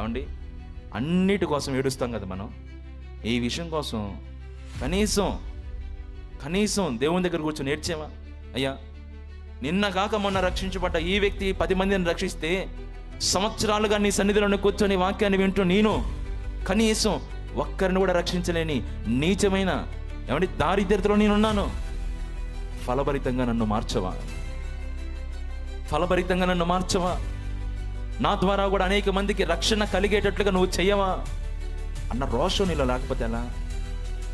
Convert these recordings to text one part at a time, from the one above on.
ఏమండి, అన్నిటి కోసం ఏడుస్తాం కదా మనం. ఈ విషయం కోసం కనీసం దేవుని దగ్గర కూర్చొని ఏడ్చేవా? అయ్యా, నిన్న కాక మొన్న రక్షించబడ్డ ఈ వ్యక్తి 10 మందిని రక్షిస్తే, సంవత్సరాలుగా నీ సన్నిధిలోనే కూర్చొని వాక్యాన్ని వింటూ నేను కనీసం ఒక్కరిని కూడా రక్షించలేని నీచమైన దారిద్ర్యతలో నేనున్నాను. ఫలభరితంగా నన్ను మార్చవా? నా ద్వారా కూడా అనేక మందికి రక్షణ కలిగేటట్లుగా నువ్వు చెయ్యవా అన్న రోషం నీలో లేకపోతే ఎలా?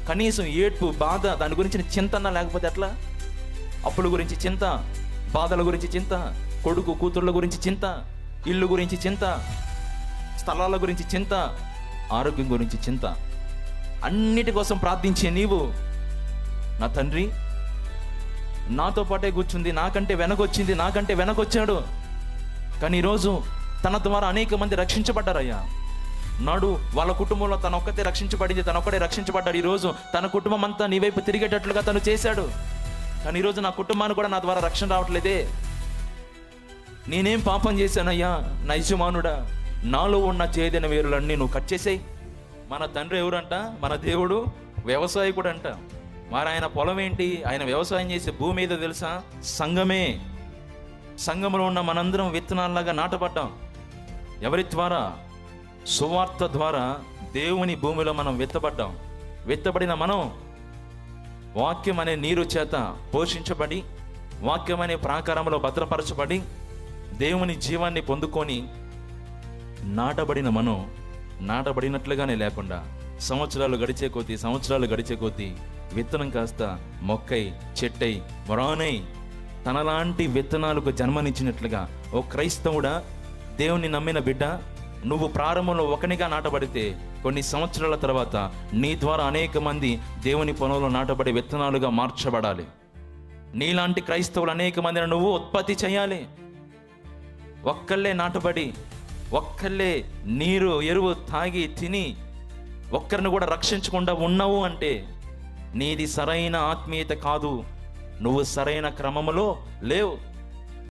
కనీసం ఏడ్పు, బాధ, దాని గురించి చింత అన్నా లేకపోతే ఎట్లా? అప్పుల గురించి చింత, బాధల గురించి చింత, కొడుకు కూతుర్ల గురించి చింత, ఇల్లు గురించి చింత, స్థలాల గురించి చింత, ఆరోగ్యం గురించి చింత, అన్నిటి కోసం ప్రార్థించే నీవు, నా తండ్రి నాతో పాటే కూర్చుంది, నాకంటే వెనకొచ్చాడు, కానీ ఈరోజు తన ద్వారా అనేక మంది రక్షించబడ్డారయ్యా. నాడు వాళ్ళ కుటుంబంలో తన ఒక్కతే రక్షించబడింది, తన ఒక్కడే రక్షించబడ్డాడు. ఈరోజు తన కుటుంబం అంతా నీ వైపు తిరిగేటట్లుగా తను చేశాడు. కానీ ఈరోజు నా కుటుంబానికి కూడా నా ద్వారా రక్షణ రావట్లేదే. నేనేం పాపం చేశానయ్యా నా యజమానుడా? నాలో ఉన్న చేదైన వేరులన్నీ నువ్వు కట్ చేసేయి. మన తండ్రి ఎవరంట? మన దేవుడు వ్యవసాయకుడు అంట. మరి ఆయన పొలం ఏంటి? ఆయన వ్యవసాయం చేసే భూమి ఏదో తెలుసా? సంఘంలో ఉన్న మనందరం విత్తనాల్లాగా నాటపడ్డాం. ఎవరి ద్వారా? సువార్త ద్వారా దేవుని భూమిలో మనం విత్తబడిన మనం వాక్యం అనే నీరు చేత పోషించబడి, వాక్యం అనే ప్రాకారంలో భద్రపరచబడి, దేవుని జీవాన్ని పొందుకొని నాటబడిన మనం నాటబడినట్లుగానే లేకుండా సంవత్సరాలు గడిచే కొద్దీ విత్తనం కాస్త మొక్కై, చెట్టై, మొరానై తనలాంటి విత్తనాలకు జన్మనిచ్చినట్లుగా ఓ క్రైస్తవుడా, దేవుని నమ్మిన బిడ్డ, నువ్వు ప్రారంభంలో ఒకనిగా నాటబడితే కొన్ని సంవత్సరాల తర్వాత నీ ద్వారా అనేక మంది దేవుని పొలంలో నాటబడి విత్తనాలుగా మార్చబడాలి. నీలాంటి క్రైస్తవులు అనేక మందిని నువ్వు ఉత్పత్తి చేయాలి. ఒక్కళ్ళే నాటబడి, ఒక్కళ్ళే నీరు ఎరువు తాగి తిని ఒక్కరిని కూడా రక్షించకుండా ఉన్నావు అంటే నీది సరైన ఆత్మీయత కాదు, నువ్వు సరైన క్రమములో లేవు.